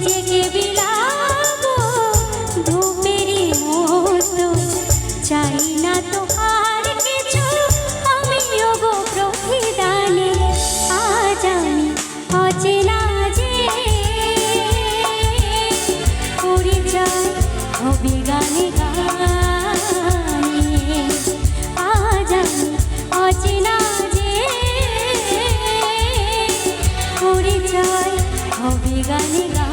নিজেকে বিলাবো ধূপেরই মতো, চাই না তো আর কিছু আমি ওগো প্রতিদানে। আজ আমি অচেনা যে পরিচয় হবে গানে গানে। আজ আমি অচেনা যে পরিচয় হবে গানে গানে।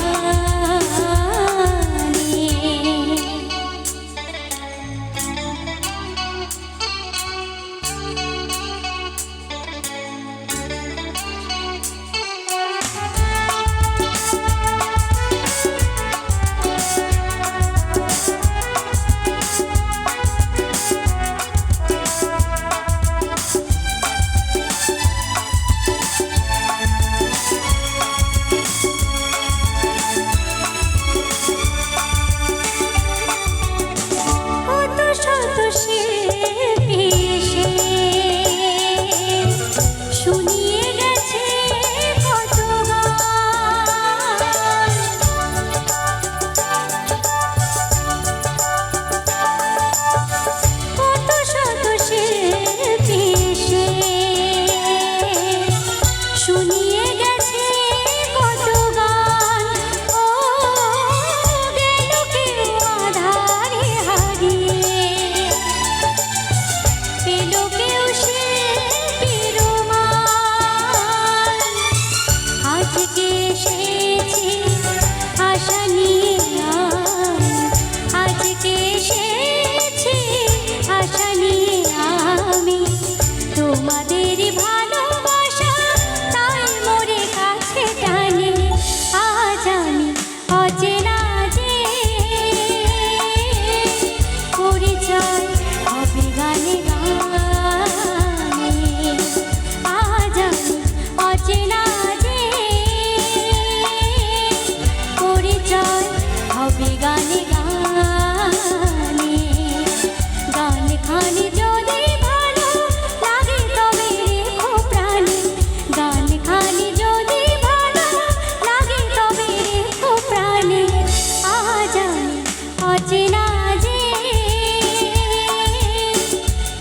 তোমাদের ভালোবাসা তাই মোরে কাছে টানে। আজ আমি অচেনা যে পরিচয় হবে গানে গানে। আজ আমি অচেনা যে পরিচয় হবে গানে গানে। গান খানে যদি ভালো লাগে তবে রেখো প্রাণে। গান খানে যদি ভালো লাগে তবে রেখো প্রাণে। আজ আমি অচেনা যে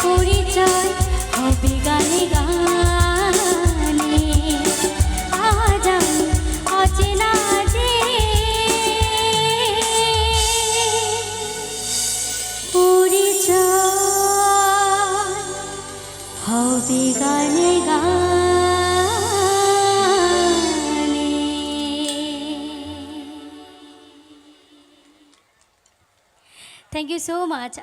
পরিচয় হবে গানে গানে। আজ আমি অচেনা যে পরিচয় হবে গানে গানে। Thank you so much.